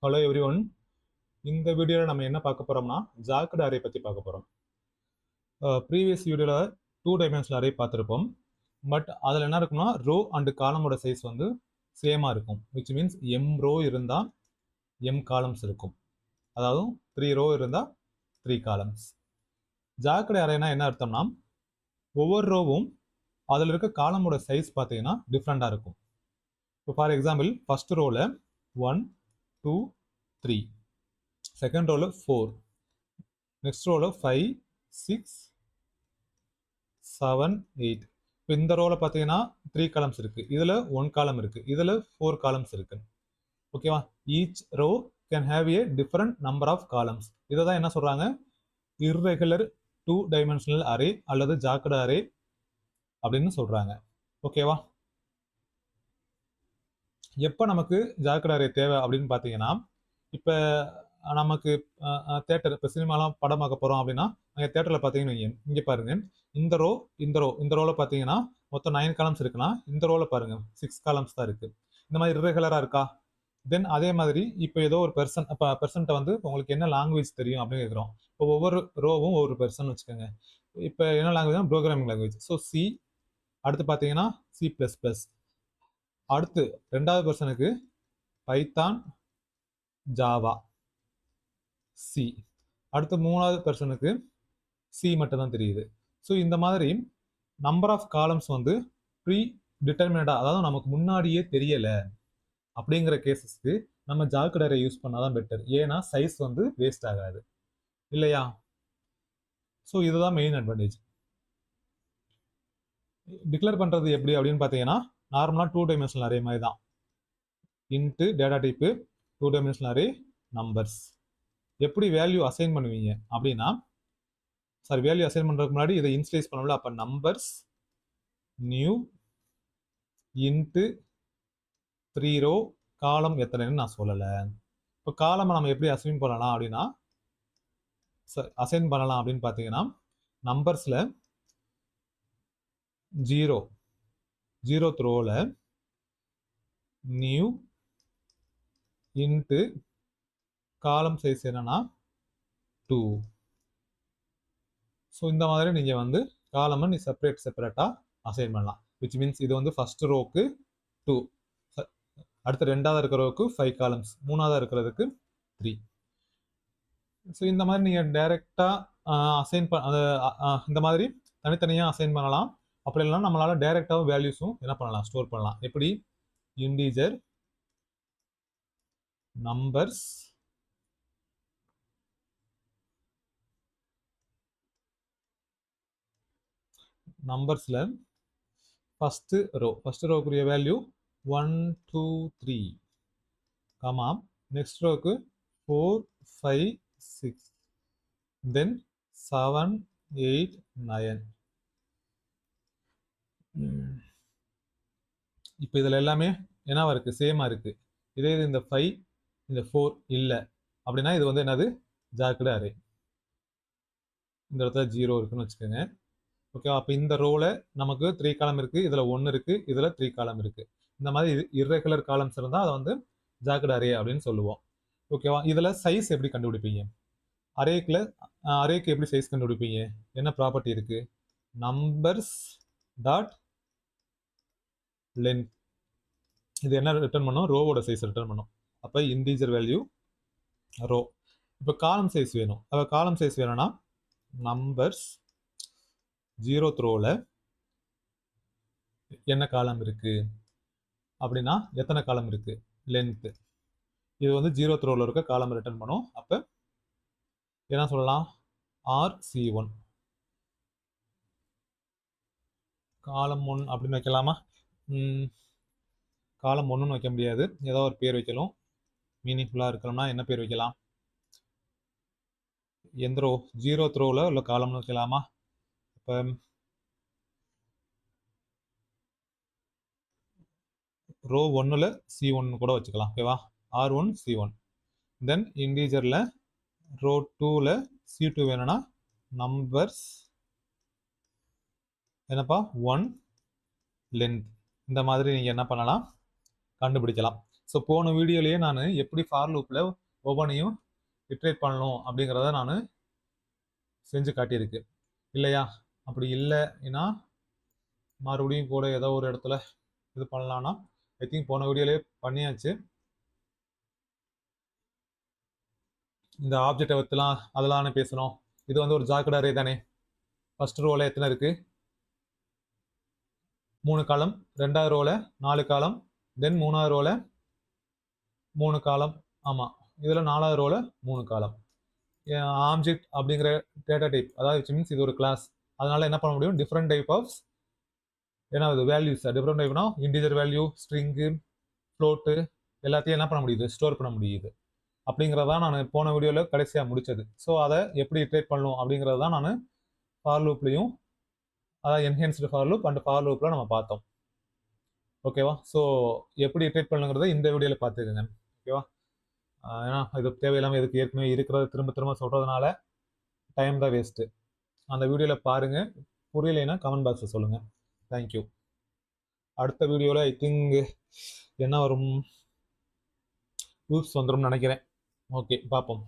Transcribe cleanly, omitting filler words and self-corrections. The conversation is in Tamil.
Hello everyone. இந்த வீடியோவில் நம்ம என்ன பார்க்க போறோம்னா ஜாக்கட் அரே பற்றி பார்க்க போகிறோம். ப்ரீவியஸ் வீடியோவில் 2 டைமென்ஷனல் அரே பார்த்துருப்போம். பட் அதில் என்ன இருக்குன்னா ரோ அண்டு காலமோட சைஸ் வந்து சேமாக இருக்கும். விச் மீன்ஸ் எம் ரோ இருந்தால் எம் காலம்ஸ் இருக்கும். அதாவது 3 ரோ இருந்தால் 3 காலம்ஸ். ஜாக்கட் அரேனா என்ன அர்த்தம்னா ஒவ்வொரு ரோவும் அதில் இருக்க காலமோட சைஸ் பார்த்தீங்கன்னா டிஃப்ரெண்ட்டாக இருக்கும். இப்போ ஃபார் எக்ஸாம்பிள் ஃபர்ஸ்ட் ரோவில் 1 2 3, செகண்ட் ரோவில் 4, நெக்ஸ்ட் ரோவில் 5 6 7 8. இப்போ இந்த ரோவில் பார்த்தீங்கன்னா 3 காலம்ஸ் இருக்குது, இதில் 1 காலம் இருக்குது, இதில் 4 காலம்ஸ் இருக்குது. ஓகேவா? Each row can have a different number of columns. இதை தான் என்ன சொல்கிறாங்க, இர்ரெகுலர் 2 டைமென்ஷனல் அரே அல்லது ஜாக்கட் அரே அப்படின்னு சொல்கிறாங்க. ஓகேவா? எப்போ நமக்கு ஜாக்கட் அரே தேவை அப்படின்னு பார்த்தீங்கன்னா, இப்போ நமக்கு தேட்டர், இப்போ சினிமாலாம் படம் பார்க்க போகிறோம் அப்படின்னா அங்கே தேட்டரில் பார்த்தீங்கன்னு இங்கே பாருங்கள், இந்த ரோவில் பார்த்தீங்கன்னா மொத்தம் 9 காலம்ஸ் இருக்குன்னா இந்த ரோவில் பாருங்கள் 6 காலம்ஸ் தான் இருக்குது. இந்த மாதிரி இர்ரெகுலராக இருக்கா? தென் அதே மாதிரி இப்போ ஏதோ ஒரு பெர்சன்ட்டை வந்து உங்களுக்கு என்ன லாங்குவேஜ் தெரியும் அப்படின்னு கேட்குறோம். இப்போ ஒவ்வொரு ரோவும் ஒவ்வொரு பெர்சன் வச்சுக்கோங்க. இப்போ என்ன லாங்குவேஜ்னா ப்ரோக்ராமிங் லாங்குவேஜ். ஸோ சி, அடுத்து பார்த்தீங்கன்னா C++, அடுத்து ரெண்டாவது பெர்சனுக்கு பைத்தான், ஜாவா, சி, அடுத்து மூணாவது பெர்சனுக்கு சி மட்டும்தான் தெரியுது. ஸோ இந்த மாதிரி நம்பர் ஆஃப் காலம்ஸ் வந்து ப்ரீ டிட்டர்மினடாக, அதாவது நமக்கு முன்னாடியே தெரியலை அப்படிங்கிற கேசஸ்க்கு நம்ம ஜாக்கட் அரே யூஸ் பண்ணாதான் பெட்டர். ஏன்னா சைஸ் வந்து வேஸ்ட் ஆகாது இல்லையா? ஸோ இதுதான் மெயின் அட்வான்டேஜ். டிக்ளேர் பண்ணுறது எப்படி அப்படின்னு பார்த்தீங்கன்னா நார்மலாக 2 டைமென்ஷனல் அரே மாதிரி தான். Into data type 2 dimensional array numbers. எப்படி வேல்யூ அசைன் பண்ணுவீங்க அப்படின்னா, வேல்யூ அசைன் பண்ணுறதுக்கு முன்னாடி இதை இன்ஸ்லைஸ் பண்ணல. அப்போ நம்பர்ஸ் நியூ இன்ட்டு 3 ரோ, காலம் எத்தனைன்னு நான் சொல்லலை. இப்போ காலம் நம்ம எப்படி அசைன் பண்ணலாம் அப்படின்னா பார்த்தீங்கன்னா நம்பர்ஸில் 0th ரோவில் நியூ இன்ட்டு காலம் சைஸ் என்னன்னா 2. ஸோ இந்த மாதிரி நீங்கள் வந்து காலமை நீ செப்பரேட்டாக அசைன் பண்ணலாம். விச் மீன்ஸ் இது வந்து ஃபர்ஸ்ட் ரோக்கு 2, அடுத்து ரெண்டாவது இருக்கிற ரோக்கு 5 காலம்ஸ், மூணாவது இருக்கிறதுக்கு 3. ஸோ இந்த மாதிரி நீங்கள் டைரெக்டாக அசைன் இந்த மாதிரி தனித்தனியாக அசைன் பண்ணலாம். அப்படி இல்லைனா நம்மளால் டைரெக்டாகவும் வேல்யூஸும் என்ன பண்ணலாம், ஸ்டோர் பண்ணலாம். எப்படி? இன்டீஜர் நம்பர்ஸ் நம்பர்ஸில் ஃபஸ்ட்டு ரோக்குரிய வேல்யூ 1 2 3, கமா நெக்ஸ்ட் ரோக்கு 4 5 6, தென் 7 8 9. இப்போ இதில் எல்லாமே என்னவா இருக்குது, சேமாக இருக்குது. இதே இது இந்த 5 இந்த 4 இல்லை அப்படின்னா இது வந்து என்னது, ஜாக்கட் அரே. இந்த இடத்துல 0 இருக்குன்னு வச்சுக்கோங்க. ஓகே, அப்போ இந்த ரோவில் நமக்கு 3 காலம் இருக்குது, இதில் 1 இருக்குது, இதில் 3 காலம் இருக்குது. இந்த மாதிரி இர்ரெகுலர் காலம்ஸ் இருந்தால் அதை வந்து ஜாக்கட் அரே அப்படின்னு சொல்லுவோம். ஓகேவா? இதில் சைஸ் எப்படி கண்டுபிடிப்பீங்க? அரேக்கு எப்படி சைஸ் கண்டுபிடிப்பீங்க? என்ன ப்ராப்பர்ட்டி இருக்குது? Numbers dot length. இது என்ன ரிட்டர்ன் பண்ணும்? ரோவோட சைஸ் ரிட்டர்ன் பண்ணும். அப்போ இன்டீஜர் வேல்யூ ரோ. இப்போ காலம் சைஸ் வேணும். அப்போ காலம் சைஸ் வேணும்னா நம்பர்ஸ் 0th ரோவில் என்ன காலம் இருக்குது அப்படின்னா எத்தனை காலம் இருக்குது, லென்த்து. இது வந்து 0th ரோவில் இருக்க காலம் ரிட்டர்ன் பண்ணும். அப்போ என்ன சொல்லலாம், RC1 காலம் 1 அப்படின்னு வைக்கலாமா? காலம் 1ன்னு வைக்க முடியாது, ஏதோ ஒரு பேர் வைக்கலாம். மீனிங்ஃபுல்லாக இருக்கணும்னா என்ன பேர் வைக்கலாம்? எந்த ரோ? 0th ரோவில் உள்ள காலம்னு வைக்கலாமா? இப்போ ரோ 1ல் C1 கூட வச்சுக்கலாம். ஓகேவா? R1 C1. தென் இன்டீஜரில் ரோ 2ல் C2 வேணும்னா நம்பர்ஸ் என்னப்பா 1 லென்த். இந்த மாதிரி நீங்கள் என்ன பண்ணலாம், கண்டுபிடிக்கலாம். ஸோ ஸோ போன வீடியோலயே நான் எப்படி ஃபார் லூப்பில் ஒவ்வொன்றையும் இட்ரேட் பண்ணணும் அப்படிங்கிறத நான் செஞ்சு காட்டியிருக்கு இல்லையா? அப்படி இல்லைன்னா மறுபடியும் கூட ஏதோ ஒரு இடத்துல இது பண்ணலான்னா ஐ திங்க் போன வீடியோலேயே பண்ணியாச்சு. இந்த ஆப்ஜெக்டை வச்சுலாம் அதெல்லாம் பேசணும். இது வந்து ஒரு ஜாக்கட் அரே தானே. ஃபர்ஸ்ட் ரோவில் எத்தனை இருக்குது? 3 காலம். 2வது ரோவில் 4 காலம். தென் 3வது ரோவில் 3 காலம். ஆமாம், இதில் 4வது ரோவில் 3 காலம். ஆப்ஜெக்ட் அப்படிங்கிற டேட்டா டைப், அதாவது மீன்ஸ் இது ஒரு கிளாஸ். அதனால என்ன பண்ண முடியும்? டிஃப்ரெண்ட் டைப் ஆஃப் ஏன்னா அது வேல்யூஸ், டிஃப்ரெண்ட் டைப்னா இன்டிஜர் வேல்யூ, ஸ்ட்ரிங்கு, ஃப்ளோட்டு எல்லாத்தையும் என்ன பண்ண முடியுது? ஸ்டோர் பண்ண முடியுது. அப்படிங்கிறதான் நான் போன வீடியோவில் கடைசியாக முடித்தது. ஸோ அதை எப்படி இட்ரேட் பண்ணணும் அப்படிங்கிறது தான் நான் ஃபார் லூப்லையும், அதாவது என்ஹென்ஸ்டு ஃபார் லூப் அண்ட் ஃபார் லூப்பில் நம்ம பார்த்தோம். ஓகேவா? ஸோ எப்படி இட்ரேட் பண்ணுங்கிறத இந்த வீடியோவில் பார்த்துக்கோங்க. ஓகேவா? ஏன்னா இது தேவையில்லாமல் இதுக்கு ஏற்கனவே இருக்கிறத திரும்ப திரும்ப சொல்கிறதுனால டைம் தான் வேஸ்ட்டு. அந்த வீடியோவில் பாருங்கள். புரியலைன்னா கமெண்ட் பாக்ஸில் சொல்லுங்கள். தேங்க்யூ. அடுத்த வீடியோவில் ஐ திங்க் என்ன வரும்? லூப்ஸ் வந்துடும் நினைக்கிறேன். ஓகே, பார்ப்போம்.